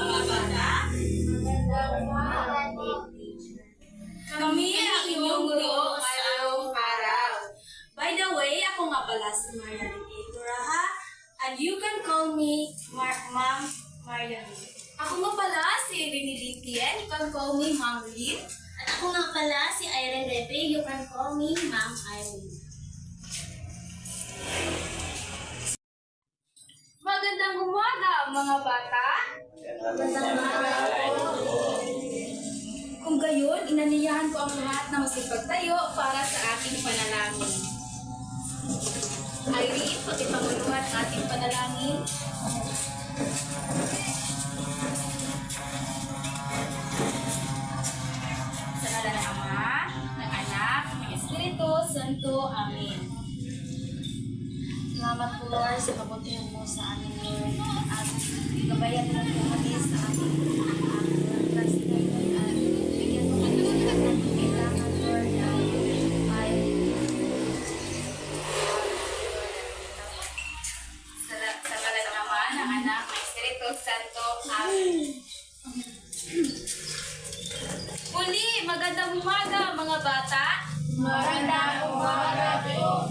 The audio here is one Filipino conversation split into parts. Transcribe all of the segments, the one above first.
mga bata. Kami ang inyong guro ngayong araw. By the way, ako nga pala si Marian Itura, ha? And you can call me Ma'am Marian. Ako nga pala si Rini Litien. You can call me Ma'am Lin. At ako nga pala si Irene Repe. You can call me Ma'am Irene. Magandang umaga, mga bata. Kung gayon, inaniyahan ko ang lahat na masipagtayo para sa ating panalangin. Irene, pakipanguluhan ang ating panalangin. Sa ngalan ng Ama, ng Anak, ng Espiritu Santo. Amen. Salamat po, Lord, sa kabutihan mo sa amin, Lord. At gabayan mo po kami sa ating landas ngayon. At bigyan mo kami sa lahat ng kailangan, Lord. Ay sa ngalan ng Ama, ng Anak, ng Espiritu Santo. Amen. Muli, magandang umaga, mga bata. Magandang umaga po.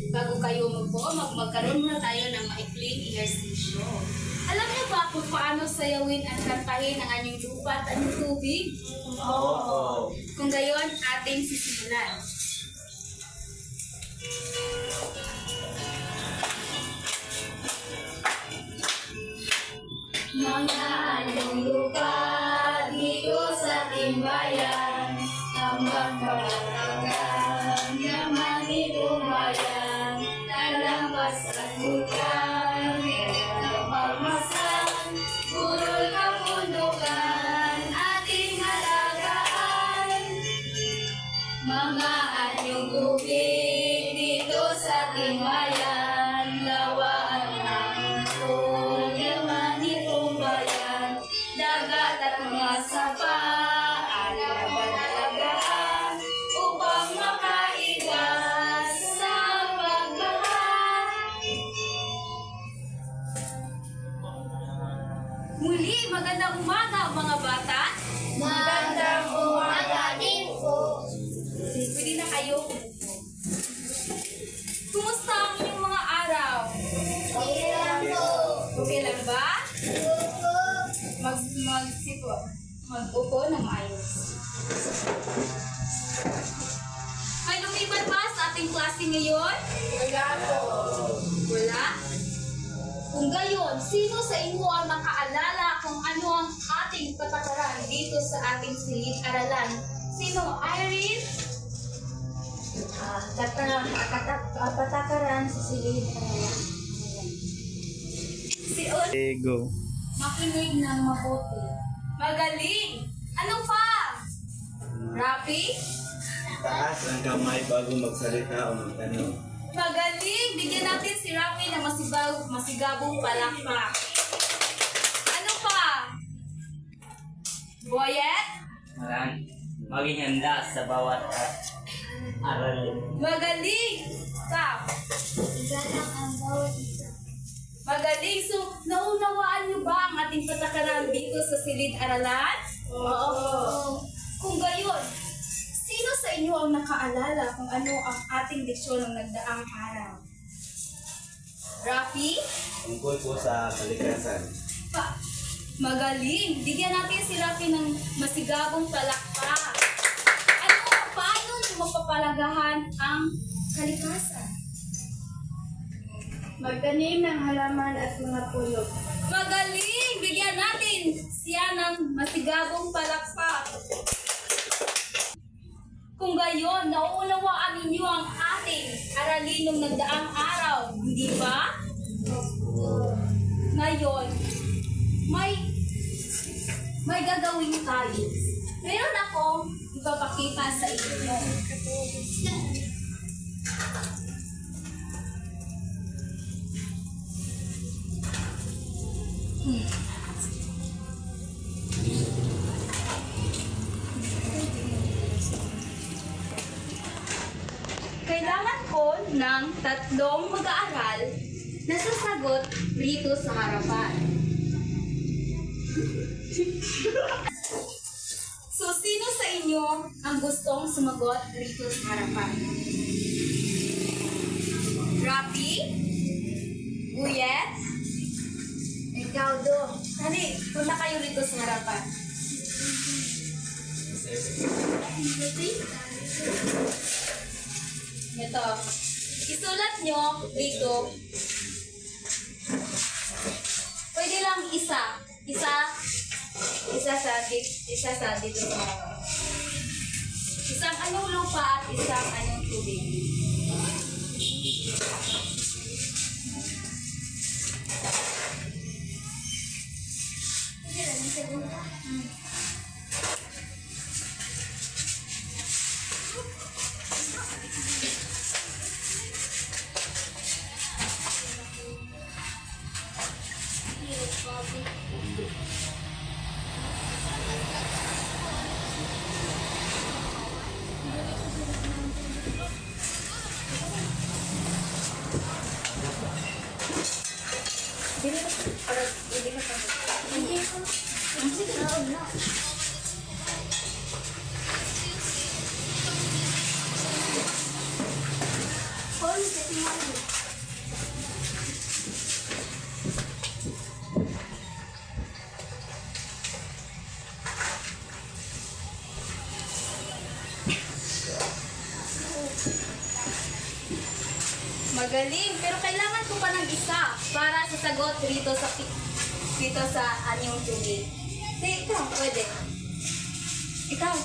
Bago kayo magkaroon muna tayo ng maikling ehersisyo. Alam niyo ba kung paano sayawin at kantahin ang anyong lupa at anyong tubig? Oo. Kung gayon, ating sisimulan. Mga anyong lupa dito sa timbayan, ang magpapalagan, yaman itong bayan, talampas at bukan, pagmasan, burol kapundukan, ating halagaan. Mga anyong tubig dito sa timbayan, lawa at hangin, yaman itong bayan, dagat at mga sapa, alaban-alagaan, upang makaiwas sa pagbaha. Muli, magandang umaga, mga bata. Magandang umaga din po. Pwede na kayo umupo. Kumusta ang inyong mga araw? Ilan po? Okay lang ba? Opo. Mag-upo na maayos. May lumiban ba sa ating klase ngayon? Wala po. Wala? Kung gayon, sino sa inyo ang nakaalala kung ano ang ating patakaran dito sa ating silid-aralan? Sino? Irene? Patakaran sa silid-aralan. Si On? Go. Makinig ng mabuti. Magaling! Ano pa? Rapi? Taas ang kamay bago magsalita o magtanong. Magaling! Bigyan natin si Rapi ng masigabong palakpak. Ano pa? Boyet? Maging handa sa bawat aralin. Magaling! Tap! Igalang ang bawat isa. Magaling! So, naunawaan niyo ba ang ating patakaran dito sa silid-aralan? Oo. Kung gayon, sino sa inyo ang nakaalala kung ano ang ating leksyon ng nagdaang araw? Rafi? Tungkol po sa kalikasan. Magaling! Bigyan natin si Rafi ng masigabong palakpak. Ano, paano niyo mapapalagahan ang kalikasan? Magtanim ng halaman at mga puno. Magaling! Bigyan natin siya ng masigabong palakpak. Kung gayon, nauunawaan ninyo ang ating aralin ng nagdaang araw, hindi ba? Ngayon, may gagawin tayo. Meron akong ipapakita sa inyo. Kailangan ko ng 3 mag-aaral na sasagot dito sa harapan. So, sino sa inyo ang gustong sumagot rito sa harapan? Rafi? Buyet? Ikaw do. Dali, punta kayo rito sa harapan. Ito. Isulat nyo dito. Pwede lang isa. Isa sa dito sa harapan. Isang anyong lupa at isang anyong tubig. Magaling, pero kailangan ko pa ng isa para sasagot dito sa anyong tubig. Sige, ikaw, pwede. Ikaw.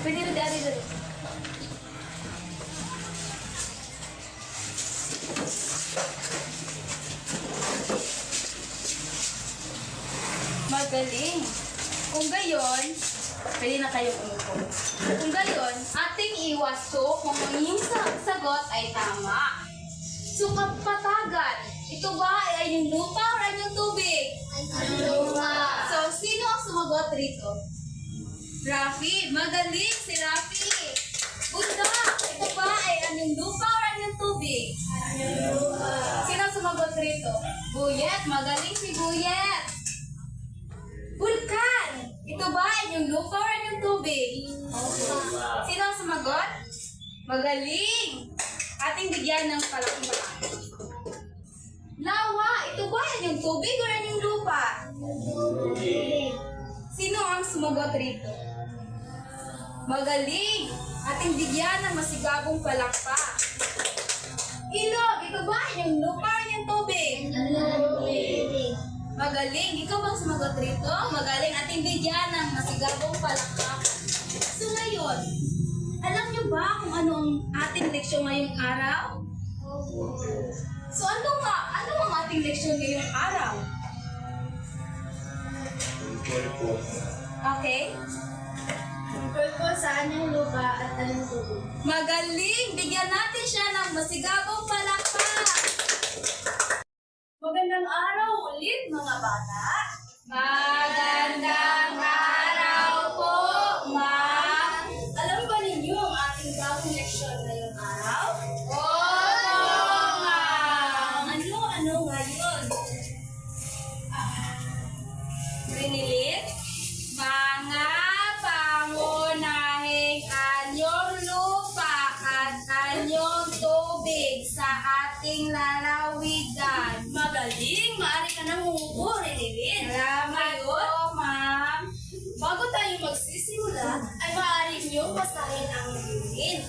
Pwede rin dari dulu. Magaling. Kung gayon, pwede na kayong umupo. Kung gayon, ating iwaso kung ang iyong sagot ay tama. So, kapatagan, ito ba ay yung lupa o ay yung tubig? Lupa. So, sino ang sumagot rito? Rafi, magaling si Rafi. Bunda, ito ba ay anyong lupa o anyong tubig? Sino ang sumagot rito? Buyet, magaling si Buyet. Vulkan, ito ba ay anyong lupa o anyong tubig? Sino ang sumagot? Magaling. Ating bigyan ng palakpakan. Lawa, ito ba ay anyong tubig o anyong lupa? Sino ang sumagot rito? Magaling! Ating bigyan ng masigabong palakpak. Ilog, ito ba yung lupa o yung tubig? Magaling! Ikaw bang sumagot rito? Magaling! Ating bigyan ng masigabong palakpak. So ngayon, alam niyo ba kung ano ang ating leksyon ngayong araw? So ano ang ating leksyon ngayong araw? Okay? Tungkol po sa anyong lupa at anyong tubig. Magaling! Bigyan natin siya ng masigabong palakpak! Magandang araw ulit mga bata! Magandang araw po, ma'am! Alam ba ninyo ang ating bagong leksyon ngayong araw? Oo, ma'am! Ano ngayon? Rinilit? Mga pangunahing anyong lupa at anyong tubig sa ating lalawigan. Magaling! Maaari ka nang umupo, Renilin. Salamat po, ma'am. Bago tayo magsisimula, ay maaari niyong basahin ang Renilin.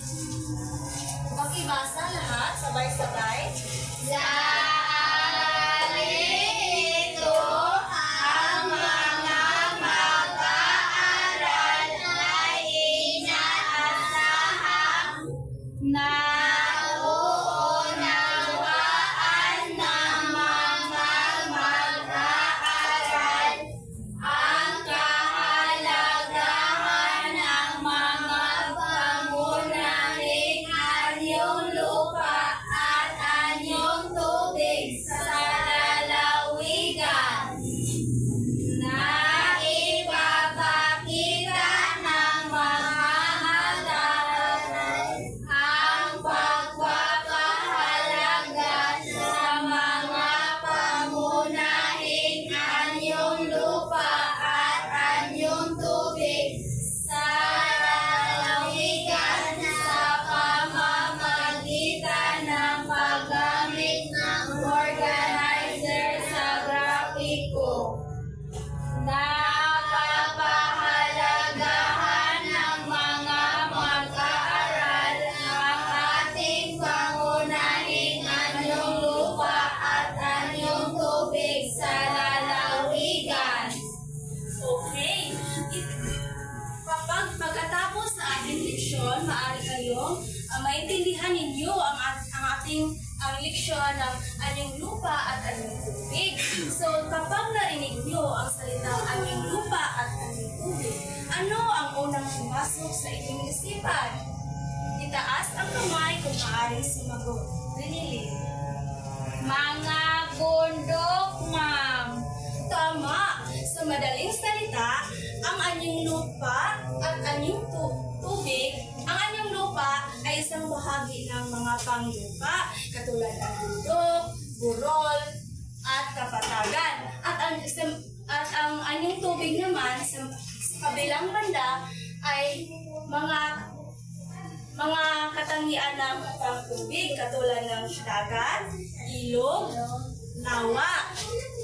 Pakibasa lahat, sabay-sabay. desisyon ng anyong lupa at anyong tubig. So, kapag narinig nyo ang salitang anyong lupa at anyong tubig, ano ang unang pumasok sa inyong isipan? Itaas ang kamay kung maaaring sumagot. Rinili. Mga bundok, ma'am. Tama! Sa madaling salita, ang anyong lupa at anyong tubig, ang anyong lupa ay isang bahagi ng mga panglupa, katulad ng bundok, burol, at kapatagan. At ang anyong tubig naman sa kabilang banda ay mga katangian ng pangtubig, katulad ng dagat, ilog, lawa.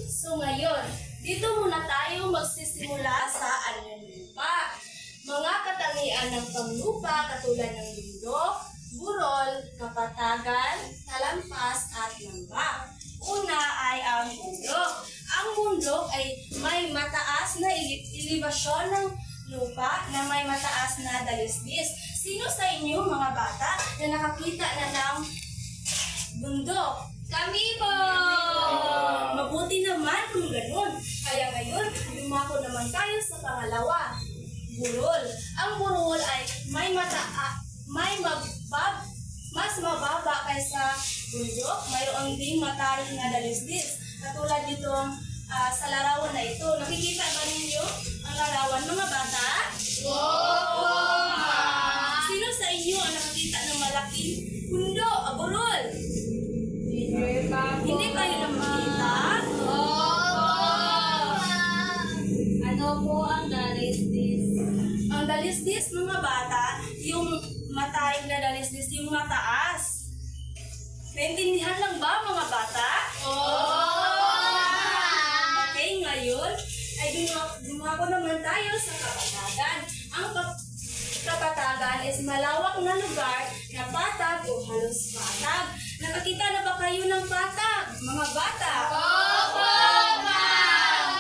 So ngayon, dito muna tayo magsisimula sa anyong lupa. Mga katangian ng panglupa katulad ng bundok, burol, kapatagan, talampas, at lamba. Una ay ang bundok. Ang bundok ay may mataas na elevasyon ng lupa na may mataas na dalisdis. Sino sa inyo mga bata na nakakita na ng bundok? Kami po! Mabuti naman kung ganun. Kaya ngayon, lumako naman tayo sa pangalawa. Burol. Ang burol ay mas mababa kaysa bundok. Mayroon ding matarik na dalisdis. Katulad nitong sa larawan na ito. Nakikita ba ninyo ang larawan mga bata? Opo! Sino sa inyo ang nakakita ng malaking burol? Hindi kayo nakakita? Opo! Ano po ang dalisdis? Ang dalisdis mga bata, yung matarik na dalisdis, yung mataas. Naintindihan lang ba mga bata? Okay, ngayon ay dumako naman tayo sa kapatagan. Ang kapatagan is malawak na lugar na patag o halos patag. Nakakita na ba kayo ng patag, mga bata? Opo, ma'am!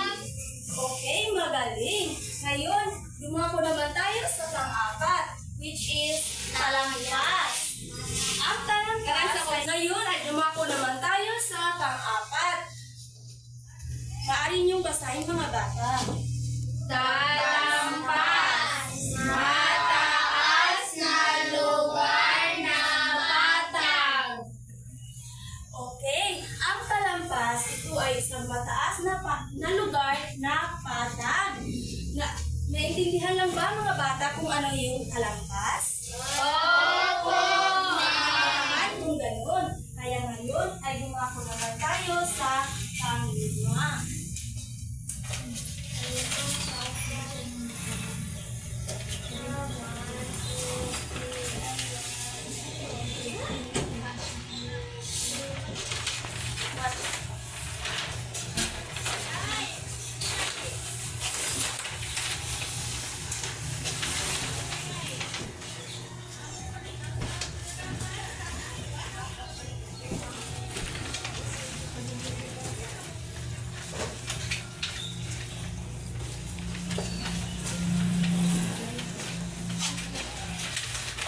Okay, magaling. Ngayon, dumako naman tayo sa pang-apat, which is talampas. Ang talampas, ngayon ay dumako naman tayo sa pang-apat. Maaari niyong basahin mga bata. Talampas, mataas na lugar na patag. Okay, ang talampas, ito ay isang mataas na lugar na patag. Naintindihan lang ba mga bata kung ano yung talampas? Opo! At kung ganun, kaya ngayon ay dumako naman tayo sa panglima.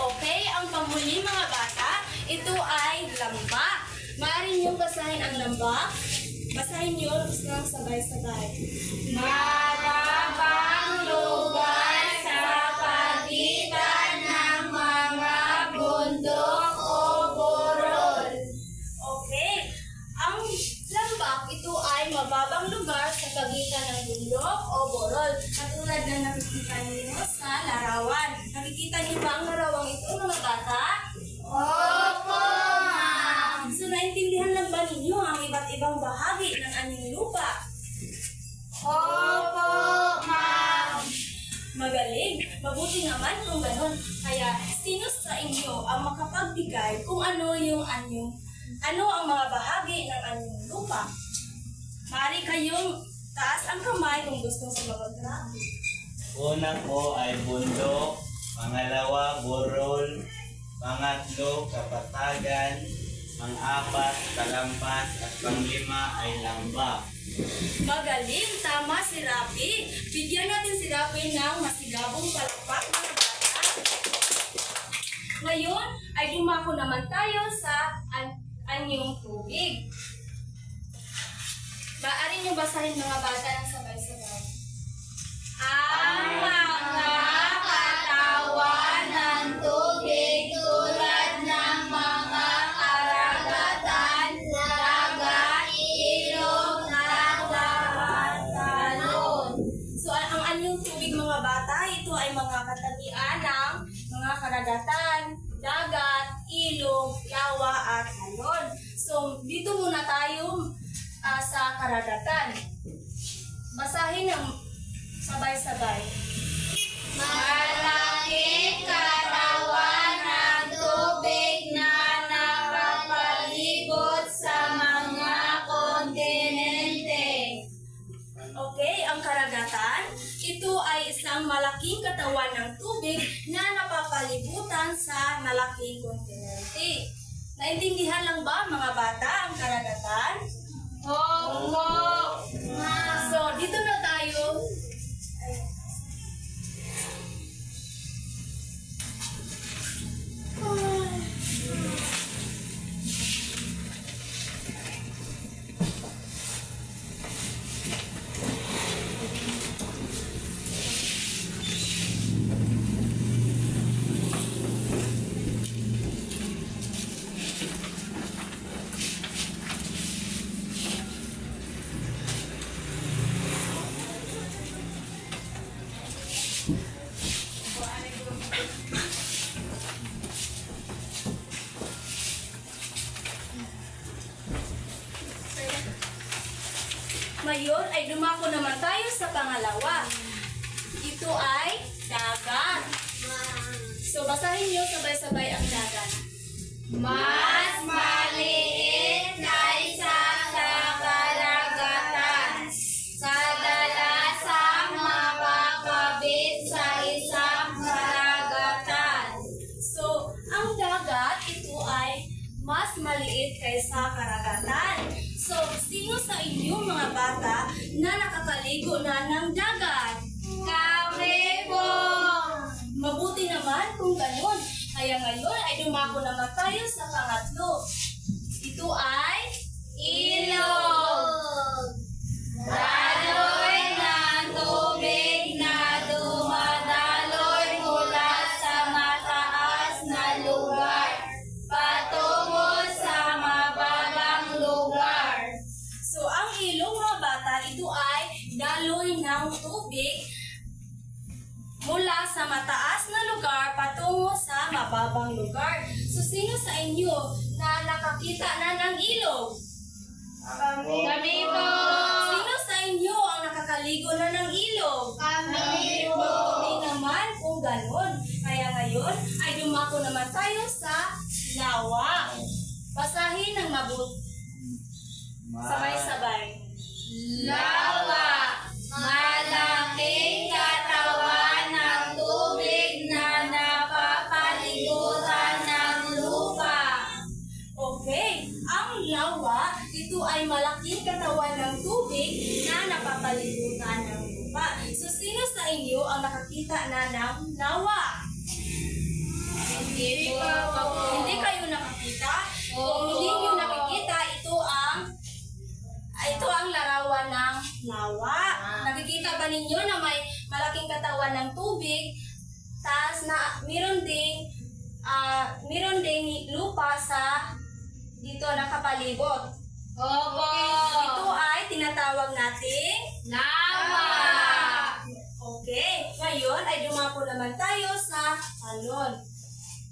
Okay, ang panghuli mga bata, ito ay lamba. Maaari niyong basahin ang lamba. Basahin niyo ng sabay-sabay. Matabang lugar sa pagitan ng mga bundok o burol. Okay, ang lambak, ito ay mababang lugar sa pagitan ng bundok o borol. Katulad ng nakikita niyo sa larawan. Nakikita niyo ba ang larawang ito mga bata? Opo, ma'am! So naintindihan lang ba ninyo ang iba't ibang bahagi ng anyong lupa? Opo, ma'am! Magaling. Mabuti naman kung ganun. Kaya, sino sa inyo ang makapagbigay kung ano ang mga bahagi ng anyong lupa? Maaari kayong taas ang kamay kung gustong sumagot na. Una po ay bundok, pangalawa burol, pangatlo kapatagan, pang-apat talampas, at panglima ay lamba. Magaling. Tama si Rapi. Bigyan natin si Rapi ng masigabong palakpak mga bata. Ngayon ay dumako naman tayo sa anyong tubig. Maaari niyo basahin mga bata ng sabay-sabay. Ang mga katawan ng tubig tulad ng mga karagatan, dagat, ilog, at talon. So, ang anyong tubig mga bata, ito ay mga katangian ng mga karagatan, dagat, ilog, lawa, at talon. So, dito muna tayo sa karagatan. Basahin ng sabay-sabay. Malaking katawan ng tubig na nakapalibot sa mga kontinente. Okay, ang karagatan, ito ay isang malaking katawan ng tubig na napapalibutan sa malaking kontinente. Naintindihan lang ba mga bata ang karagatan? Opo. So, dito na tayo. Ngayon ay dumako naman tayo sa pangalawa. Ito ay dagat. So, basahin niyo sabay-sabay ang dagat. Mas maliit kaysa sa karagatan. Kadalasang mapapabit sa isang karagatan. So, ang dagat, ito ay mas maliit kaysa karagatan. So, sino sa inyong mga bata na nakakaligo na ng dagat? Kami po! Mabuti naman kung ganun. Kaya ngayon ay dumako naman tayo sa pangatlo. Ito ay ilog. Daloy ng tubig na dumadaloy mula sa mataas na lugar patungo sa mababang lugar. So, ang ilog mga bata, ito ay daloy ng tubig mula sa mataas na lugar patungo sa mababang lugar. So, sino sa inyo na nakakita na ng ilog? Kami po! Sino sa inyo ang nakakaligo na ng ilog? Kami po! Hindi naman kung ganun. Kaya ngayon ay dumako naman tayo sa lawa. Basahin ng mabuti. Sabay-sabay. Lawa, malaking katawan ng tubig na napapalibutan ng lupa. Okay, ang lawa, ito ay malaking katawan ng tubig na napapalibutan ng lupa. So, sino sa inyo ang nakakita na ng lawa? Hindi po. Hindi kayo nakakita? Kung hindi nyo nakikita, ito ang larawan ng lawa. Nakikita ba ninyo na may malaking katawan ng tubig, tas na meron ding lupa sa dito nakapalibot. Opo. Ito ay tinatawag nating lawa. Okay. Ngayon ay dumako naman tayo sa talon.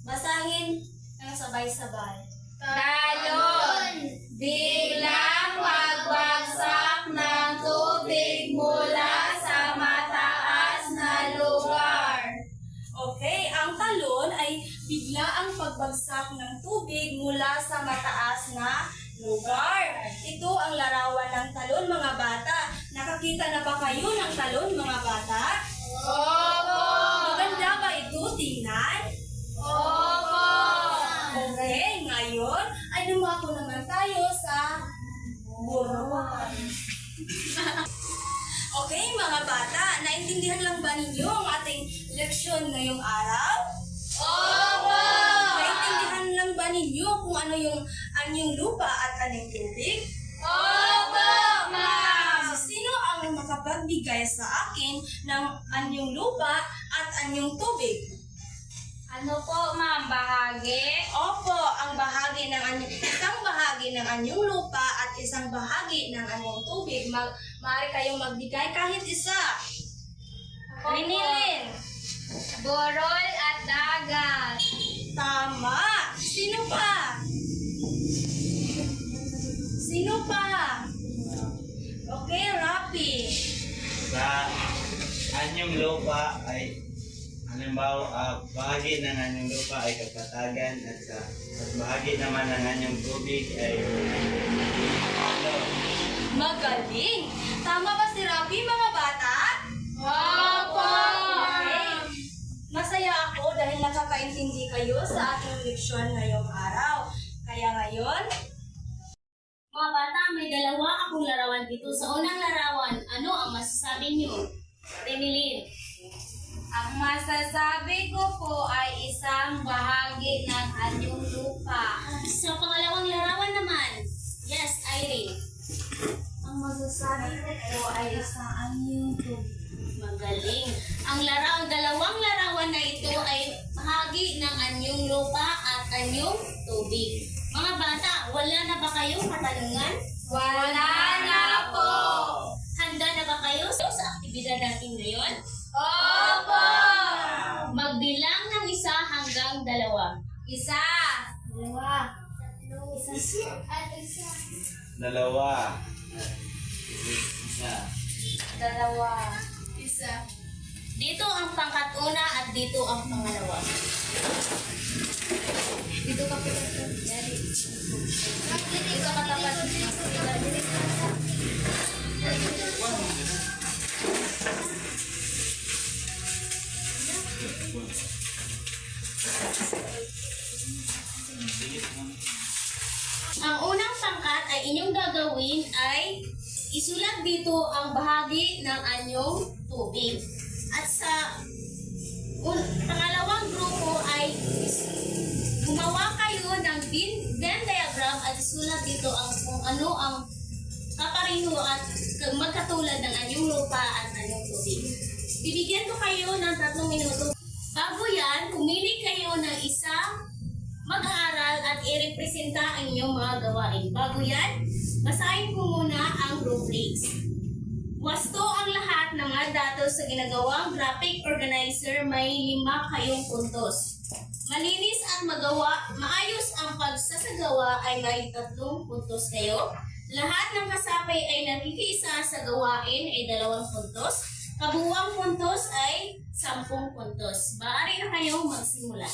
Basahin ng sabay-sabay. Talon. Biglang magbagsak ng tubig mula sa mataas na lugar. Okay, ang talon ay bigla ang pagbagsak ng tubig mula sa mataas na lugar. Ito ang larawan ng talon mga bata. Nakakita na ba kayo ng talon mga bata? Opo! Maganda ba ito tingnan? Opo! Okay, ngayon ay dumako naman tayo sa buruan. Okay, mga bata, naintindihan lang ba ninyo ang ating leksyon ngayong araw? Opo! Naintindihan lang ba ninyo kung ano yung anyong lupa at anyong tubig? Opo, ma'am! So, sino ang makapagbigay sa akin ng anyong lupa at anyong tubig? Ano po, ma'am? Bahagi? Opo, ang bahagi ng isang bahagi ng anyong lupa at isang bahagi ng anyong tubig. Maaari kayong magbigay kahit isa. Rinilin. Borol at dagat. Tama. Sino pa? Sino pa? Okay, Rapi. Sa anyong lupa ay halimbawa, bahagi ng anyong lupa ay kapatagan at bahagi naman ng anyong tubig ay ano? Magaling. Tama ba si Rapi, mga bata? Opo! Okay. Masaya ako dahil nakakaintindi kayo sa ating leksyon ngayong araw. Kaya ngayon, Mga bata, may dalawa akong larawan dito. Sa unang larawan, ano ang masasabi niyo? Rinilin. Ang masasabi ko po ay isang bahagi ng anyong lupa. Sa pangalawang larawan naman, yes, Irene. Ang masasabi ko po ay isang anyong tubig. Magaling. Ang dalawang larawan na ito ay bahagi ng anyong lupa at anyong tubig. Mga bata, wala na ba kayong katanungan? wala na po. Handa na ba kayo sa aktibidad natin ngayon? Opo. Magbilang ng 1 hanggang 2. 1. Dalawa. Dalawa. Isa. Dalawa. Dito ang pangkat-una at dito ang pangalawa. Dito ka pala. Dito ka tapat. Ang unang pangkat ay inyong gagawin ay isulat dito ang bahagi ng anyong tubig. At sa pangalawang grupo ay gumawa kayo ng Venn diagram at isulat dito ang kung ano ang kapareho at magkatulad ng anyong lupa at anyong tubig. Bibigyan ko kayo ng 3 minuto. Bago yan, pumili kayo ng isang mag-aaral at i-representa ang inyong mga gawain. Bago yan, basahin ko muna ang rubrics. Wasto ang lahat ng mga datos sa ginagawang graphic organizer, may 5 kayong puntos. Malinis at maayos ang pagsasagawa ay may 3 puntos kayo. Lahat ng kasapay ay nakikiisa sa gawain ay 2 puntos. Kabuuang puntos ay 10 puntos. Maaari na kayong magsimula.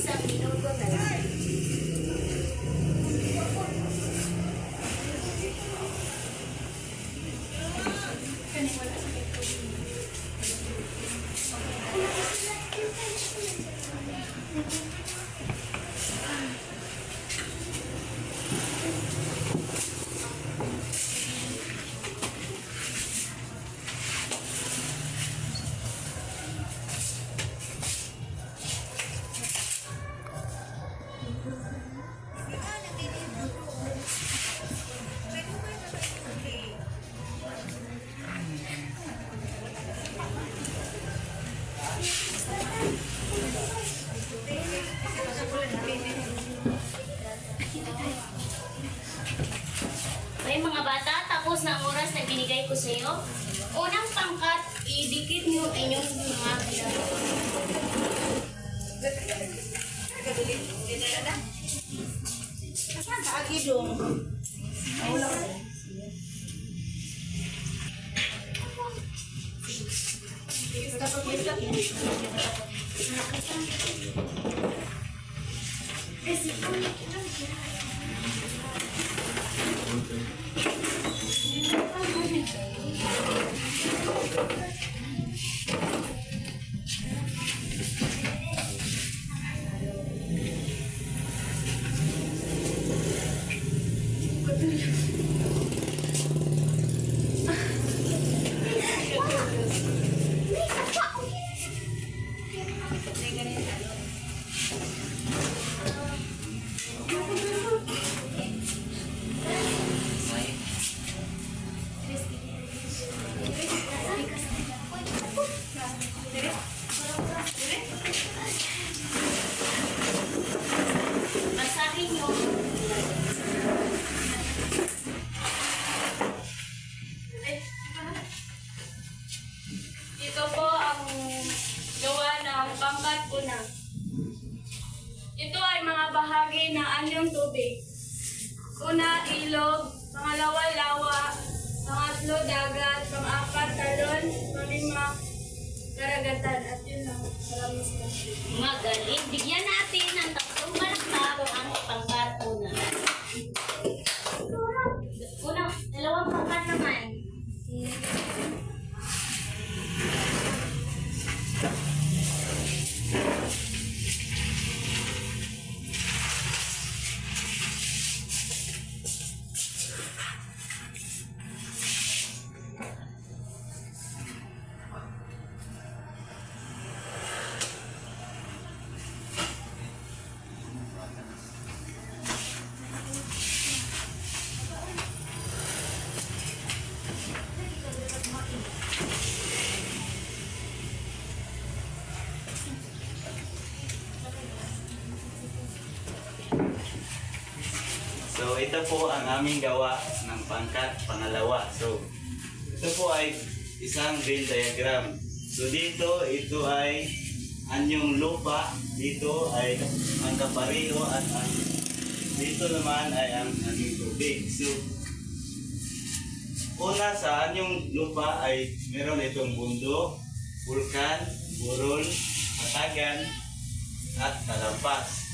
isang minuto na lang. Okay, mga bata, tapos na ang oras na binigay ko sa iyo. Unang pangkat, idikit niyo inyong mga ginagawa. Basahin niyo. Ito po ang gawa ng pangkat una. Ito ay mga bahagi ng anyong tubig. Una, ilog. Pangalawa, lawa. Pangatlo, dagat. Pang-apat, talon. Panglima, karagatan. At yun lang. Salamat sa Magaling. Bigyan natin ng 3 palakpak ang pangkat una. Unang, 2 pangkat naman. So ito po ang aming gawa ng pangkat pangalawa. So ito po ay isang Venn diagram. So dito, ito ay anyong lupa, dito ay ang kapariho at ang dito naman ay ang aming tubig. So una sa anyong lupa ay meron itong bundok, bulkan, burol, hatagan, at talampas.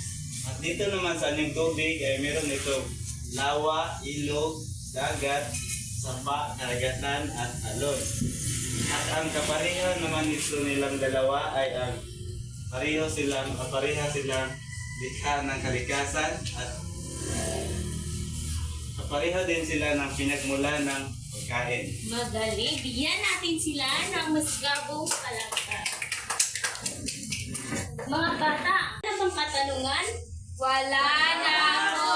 At dito naman sa anyong tubig ay meron itong lawa, ilog, dagat, sapa, karagatan, at alon. At ang kaparihan naman nito nilang dalawa ay ang pareha silang likha ng kalikasan at kapareha din sila ng pinagmula ng pagkain. Magaling. Bigyan natin sila ng mas gabong palakpak. Mga bata, ano bang katanungan? Wala na po!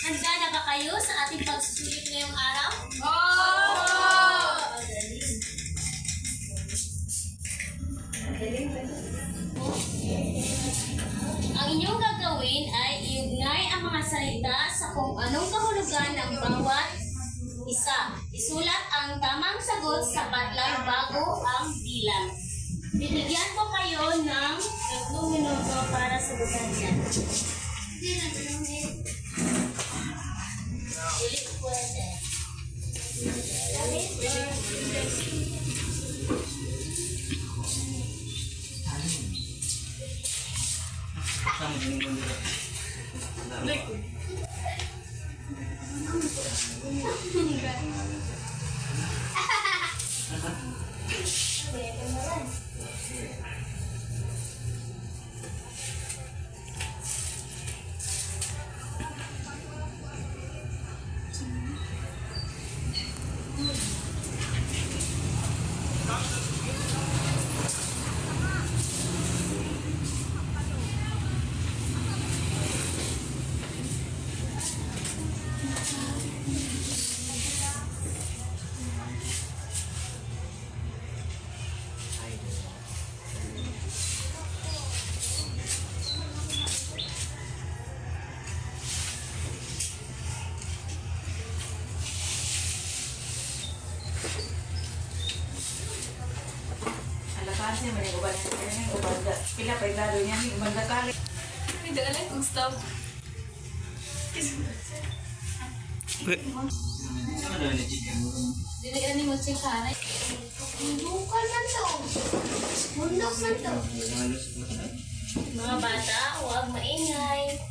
Handa na ba kayo sa ating pagsusulit ngayong araw? Oh! Ang inyong gagawin ay iugnay ang mga salita sa kung anong kahulugan ng bawat isa. Isulat ang tamang sagot sa patlang bago ang bilang. Bibigyan ko kayo ng 3 minuto para sagutan yan. Ulit pwede. Alakasnya mana uban ini uban pila pa lalo niya ni uban kali. Hindi ka lang kung stop. Dili ka na ni mo check ha. Bukan man to. Bundok man to. Mga bata, huwag maingay.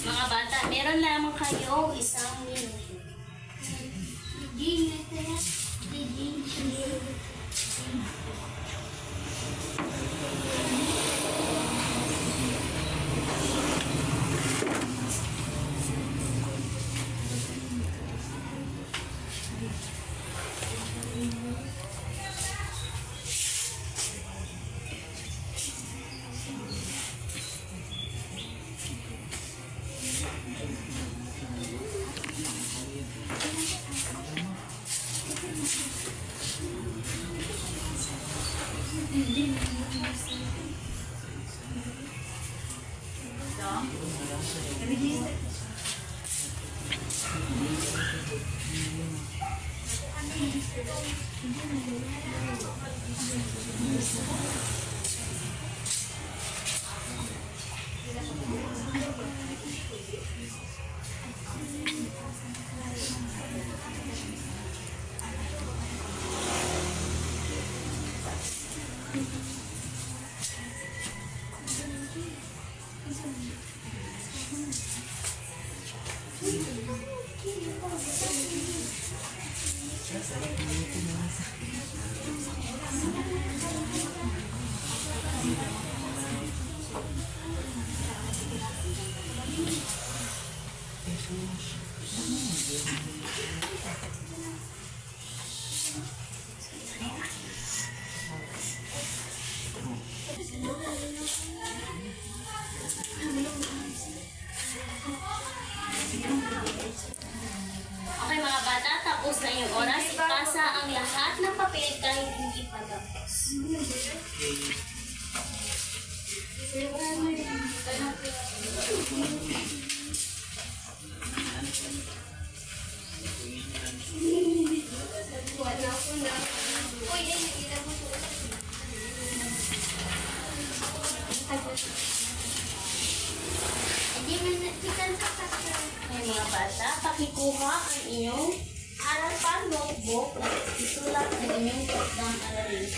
Mga bata, meron lamang kayo isang minuto. Okay mga bata, tapos na yung oras. Ipasa ang lahat ng papel kahit hindi pa tapos. Okay mga bata, pakikuha ang inyong harapan notebook at isulat ang inyong takdang aralin.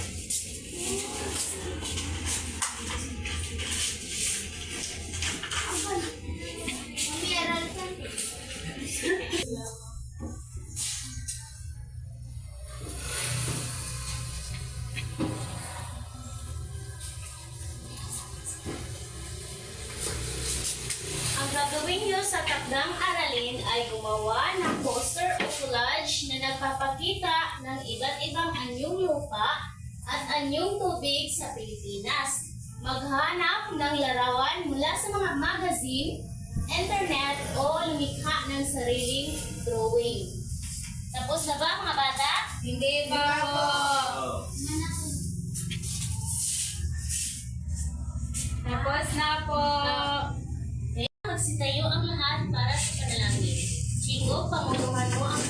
Ang gagawin nyo sa takdang aralin ay gumawa ng poster o collage na nagpapakita ng iba't ibang anyong lupa at anyong tubig sa Pilipinas. Maghanap ng larawan mula sa mga magazine, internet, o lumikha ng sariling drawing. Tapos na ba mga bata? Hindi pa po. Oh. Tapos na po. Kaya magsitayo ang lahat para sa panalangin. Chico, pangunahan mo ang